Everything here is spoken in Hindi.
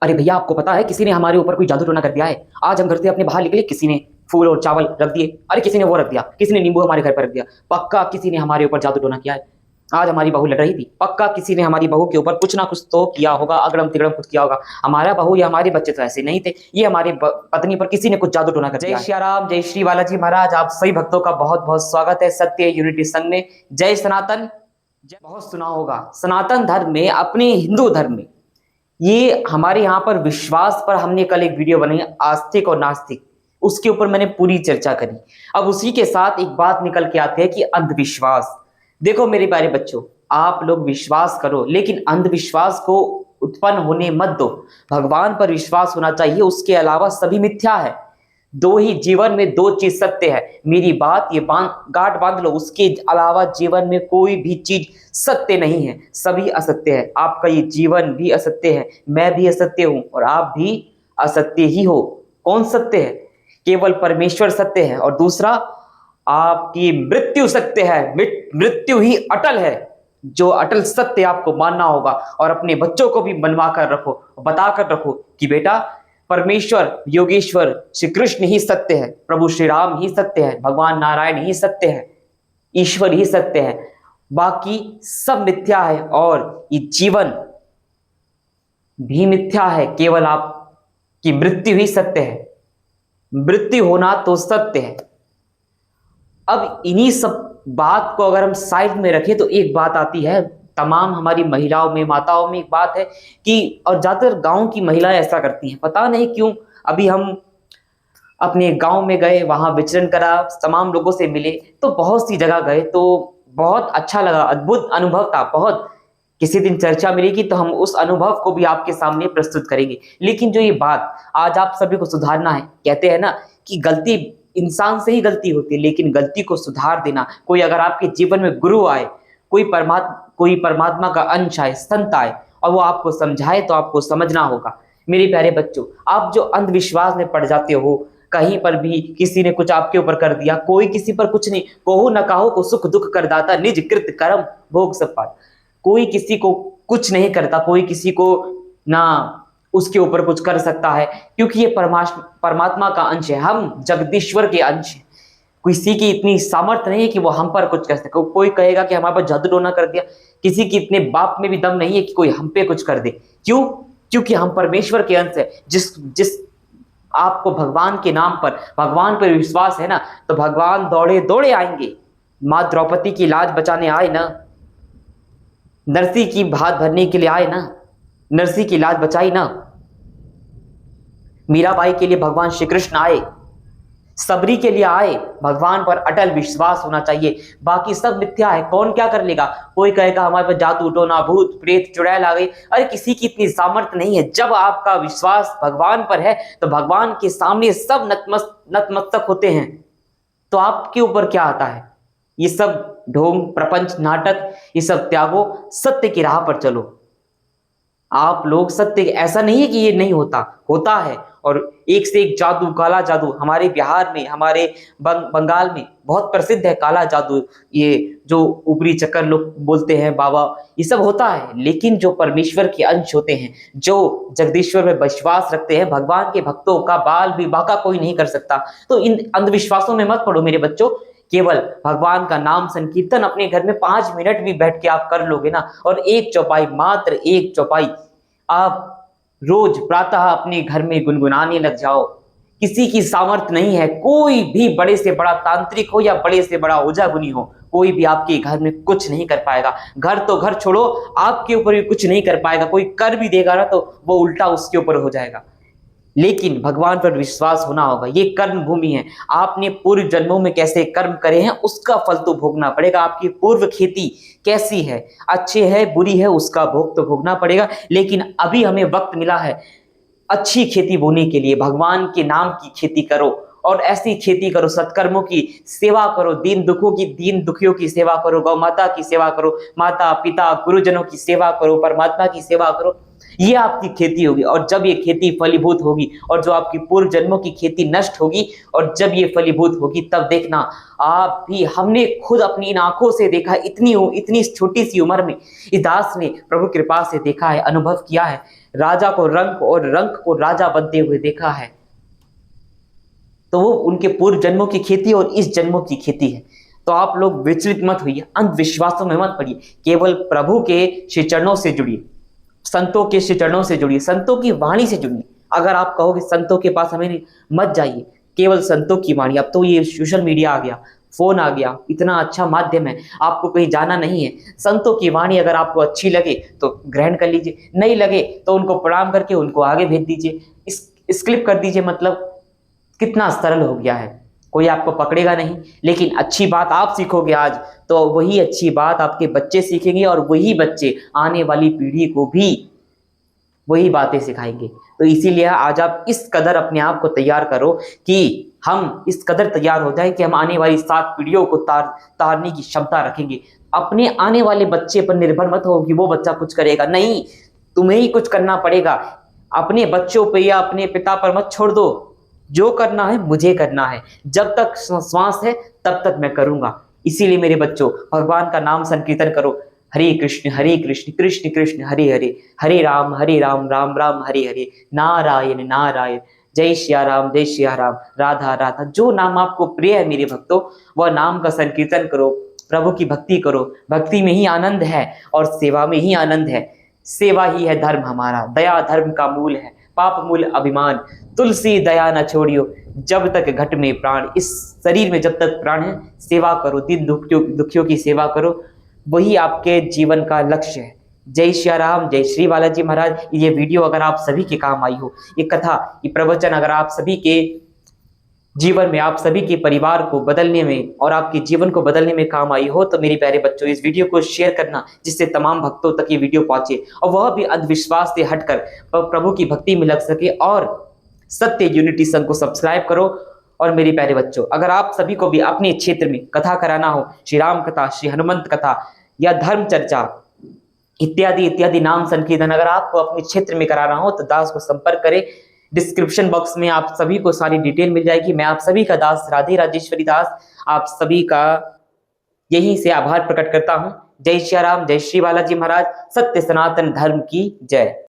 अरे भैया, आपको पता है किसी ने हमारे ऊपर कोई जादू टोना कर दिया है। आज हम घर से अपने बाहर निकले, किसी ने फूल और चावल रख दिए। अरे किसी ने वो रख दिया, किसी ने नींबू हमारे घर पर रख दिया। पक्का किसी ने हमारे ऊपर जादू टोना किया है। आज हमारी बहू लड़ रही थी, पक्का किसी ने हमारी बहू के ऊपर कुछ ना कुछ तो किया होगा, अगड़म तिगड़म कुछ किया होगा। हमारा बहू या हमारे बच्चे तो ऐसे नहीं थे, ये हमारी पत्नी पर किसी ने कुछ जादू टोना कर दिया। जय श्री राम, जय श्री बालाजी महाराज। आप सभी भक्तों का बहुत बहुत स्वागत है सत्य यूनिटी संघ में। जय सनातन। बहुत सुना होगा सनातन धर्म में, अपने हिंदू धर्म में, ये हमारे यहाँ पर विश्वास पर हमने कल एक वीडियो बनाई, आस्तिक और नास्तिक। उसके ऊपर मैंने पूरी चर्चा करी। अब उसी के साथ एक बात निकल के आती है कि अंधविश्वास। देखो मेरे प्यारे बच्चों, आप लोग विश्वास करो, लेकिन अंधविश्वास को उत्पन्न होने मत दो। भगवान पर विश्वास होना चाहिए, उसके अलावा सभी मिथ्या है। दो ही जीवन में दो चीज सत्य है, मेरी बात ये गांठ बांध लो। उसके अलावा जीवन में कोई भी चीज सत्य नहीं है, सभी असत्य है। आपका ये जीवन भी असत्य है, मैं भी असत्य हूं और आप भी असत्य ही हो। कौन सत्य है? केवल परमेश्वर सत्य है। और दूसरा, आपकी मृत्यु सत्य है। मृत्यु ही अटल है। जो अटल सत्य आपको मानना होगा और अपने बच्चों को भी मनवा कर रखो, बता कर रखो कि बेटा, परमेश्वर योगेश्वर श्री कृष्ण ही सत्य है, प्रभु श्री राम ही सत्य है, भगवान नारायण ही सत्य है, ईश्वर ही सत्य है, बाकी सब मिथ्या है। और ये जीवन भी मिथ्या है, केवल आपकी मृत्यु ही सत्य है। मृत्यु होना तो सत्य है। अब इन्हीं सब बात को अगर हम साइड में रखें तो एक बात आती है, तमाम हमारी महिलाओं में, माताओं में एक बात है कि, और ज्यादातर गांव की महिलाएं ऐसा करती हैं, पता नहीं क्यों। अभी हम अपने गांव में गए, वहां विचरण करा, तमाम लोगों से मिले, तो बहुत सी जगह गए, तो बहुत अच्छा लगा, अद्भुत अनुभव था। बहुत किसी दिन चर्चा मिलेगी तो हम उस अनुभव को भी आपके सामने प्रस्तुत करेंगे। लेकिन जो ये बात आज आप सभी को सुधारना है, कहते हैं ना कि गलती इंसान से ही गलती होती है, लेकिन गलती को सुधार देना, कोई अगर आपके जीवन में गुरु आए, कोई परमात्मा का अंश आए, संत आए और वो आपको समझाए, तो आपको समझना होगा। मेरे प्यारे बच्चों, आप जो अंधविश्वास में पड़ जाते हो, कहीं पर भी किसी ने कुछ आपके ऊपर कर दिया, कोई किसी पर कुछ नहीं, कोहू न काहू को सुख दुख कर दाता, निज कृत कर्म भोग सब पात। कोई किसी को कुछ नहीं करता, कोई किसी को ना उसके ऊपर कुछ कर सकता है, क्योंकि ये परमात्मा का अंश है, हम जगदीश्वर के अंश हैं। किसी की इतनी सामर्थ्य नहीं है कि वो हम पर कुछ कर सके। कोई कहेगा कि हमारे पर जादू टोना कर दिया, किसी की इतने बाप में भी दम नहीं है कि कोई हम पे कुछ कर दे। क्यों? क्योंकि हम परमेश्वर के अंश है। जिस जिस आपको भगवान के नाम पर, भगवान पर विश्वास है ना, तो भगवान दौड़े दौड़े आएंगे। माँ द्रौपदी की लाज बचाने आए ना, नरसी की भात भरने के लिए आए ना, नरसी की लाज बचाई ना। मीराबाई के लिए भगवान श्री कृष्ण आए, सबरी के लिए आए। भगवान पर अटल विश्वास होना चाहिए, बाकी सब मिथ्या है। कौन क्या कर लेगा? कोई कहेगा हमारे पर जादू टोना, भूत प्रेत चुड़ैल आ गई। अरे किसी की इतनी सामर्थ्य नहीं है। जब आपका विश्वास भगवान पर है तो भगवान के सामने सब नतमस्तक होते हैं। तो आपके ऊपर क्या आता है? ये सब ढोंग प्रपंच नाटक, ये सब त्यागो, सत्य की राह पर चलो। आप लोग सत्य, ऐसा नहीं है कि ये नहीं होता, होता है। और एक से एक जादू, काला जादू हमारे बिहार में, हमारे बंगाल में बहुत प्रसिद्ध है काला जादू। ये जो ऊपरी चक्कर लोग बोलते हैं बाबा, ये सब होता है। लेकिन जो परमेश्वर के अंश होते हैं, जो जगदीश्वर में विश्वास रखते हैं, भगवान के भक्तों का बाल भी बाका कोई नहीं कर सकता। तो इन अंधविश्वासों में मत पड़ो मेरे बच्चों। केवल भगवान का नाम संकीर्तन अपने घर में 5 मिनट भी बैठ के आप कर लोगे ना, और एक चौपाई, मात्र एक चौपाई आप रोज प्रातः अपने घर में गुनगुनाने लग जाओ। किसी की सामर्थ्य नहीं है, कोई भी बड़े से बड़ा तांत्रिक हो या बड़े से बड़ा ओझा गुनी हो, कोई भी आपके घर में कुछ नहीं कर पाएगा। घर तो घर छोड़ो, आपके ऊपर भी कुछ नहीं कर पाएगा। कोई कर भी देगा ना तो वो उल्टा उसके ऊपर हो जाएगा। लेकिन भगवान पर विश्वास होना होगा। ये कर्म भूमि है, आपने पूर्व जन्मों में कैसे कर्म करे हैं उसका फल तो भोगना पड़ेगा। आपकी पूर्व खेती कैसी है, अच्छी है बुरी है, उसका भोग तो भोगना पड़ेगा। लेकिन अभी हमें वक्त मिला है अच्छी खेती बोने के लिए। भगवान के नाम की खेती करो, और ऐसी खेती करो, सत्कर्मों की सेवा करो, दीन दुखियों की सेवा करो, गौ माता की सेवा करो, माता पिता गुरुजनों की सेवा करो, परमात्मा की सेवा करो। ये आपकी खेती होगी, और जब ये खेती फलीभूत होगी और जो आपकी पूर्व जन्मों की खेती नष्ट होगी और जब ये फलीभूत होगी, तब देखना आप भी, हमने खुद अपनी इन आंखों से देखा, इतनी छोटी सी उम्र में इस दास ने प्रभु कृपा से देखा है, अनुभव किया है, राजा को रंक और रंक को राजा बनते हुए देखा है। तो वो उनके पूर्व जन्मों की खेती और इस जन्मों की खेती है। तो आप लोग विचलित मत होइए, अंधविश्वासों में मत पड़िए, केवल प्रभु के श्री चरणों से जुड़िए, संतों के श्री चरणों से जुड़िए, संतों की वाणी से जुड़िए। अगर आप कहोगे संतों के पास हमें मत जाइए, केवल संतों की वाणी, अब तो ये सोशल मीडिया आ गया, फोन आ गया, इतना अच्छा माध्यम है, आपको कहीं जाना नहीं है। संतों की वाणी अगर आपको अच्छी लगे तो ग्रहण कर लीजिए, नहीं लगे तो उनको प्रणाम करके उनको आगे भेज दीजिए, स्किप कर दीजिए। मतलब कितना सरल हो गया है, कोई आपको पकड़ेगा नहीं। लेकिन अच्छी बात आप सीखोगे आज, तो वही अच्छी बात आपके बच्चे सीखेंगे और वही बच्चे आने वाली पीढ़ी को भी वही बातें सिखाएंगे। तो इसीलिए आज आप इस कदर अपने आप को तैयार करो कि हम इस कदर तैयार हो जाए कि हम आने वाली 7 पीढ़ियों को तारने की क्षमता रखेंगे। अपने आने वाले बच्चे पर निर्भर मत हो कि वो बच्चा कुछ करेगा, नहीं, तुम्हें ही कुछ करना पड़ेगा। अपने बच्चों पे या अपने पिता पर मत छोड़ दो, जो करना है मुझे करना है, जब तक श्वास है तब तक मैं करूंगा। इसीलिए मेरे बच्चों, भगवान का नाम संकीर्तन करो, हरे कृष्ण कृष्ण कृष्ण हरे हरे, हरे राम राम राम हरे हरे, नारायण नारायण, जय सिया राम, राधा राधा। जो नाम आपको प्रिय है मेरे भक्तों, वह नाम का संकीर्तन करो, प्रभु की भक्ति करो। भक्ति में ही आनंद है और सेवा में ही आनंद है। सेवा ही है धर्म हमारा, दया धर्म का मूल है, पाप मूल अभिमान, तुलसी दया न छोड़ियो, जब तक घट में प्राण। इस शरीर में जब तक प्राण है, सेवा करो, दीन दुखियों की सेवा करो, वही आपके जीवन का लक्ष्य है। जय श्री राम, जय श्री बालाजी महाराज। ये वीडियो अगर आप सभी के काम आई हो, ये कथा, ये प्रवचन अगर आप सभी के जीवन में, आप सभी के परिवार को बदलने में और आपके जीवन को बदलने में काम आई हो, तो मेरे प्यारे बच्चों, इस वीडियो को शेयर करना, जिससे तमाम भक्तों तक ये वीडियो पहुंचे और वह भी अंधविश्वास से हटकर प्रभु की भक्ति में लग सके। और सत्य यूनिटी संघ को सब्सक्राइब करो। और मेरे प्यारे बच्चों, अगर आप सभी को भी अपने क्षेत्र में कथा कराना हो, श्री राम कथा, श्री हनुमंत कथा या धर्म चर्चा इत्यादि इत्यादि नाम संकीर्तन अगर आपको अपने क्षेत्र में कराना हो, तो दास को संपर्क करें। डिस्क्रिप्शन बॉक्स में आप सभी को सारी डिटेल मिल जाएगी। मैं आप सभी का दास राधे राजेश्वरी दास आप सभी का यहीं से आभार प्रकट करता हूं। जय श्री राम, जय श्री बालाजी महाराज। सत्य सनातन धर्म की जय।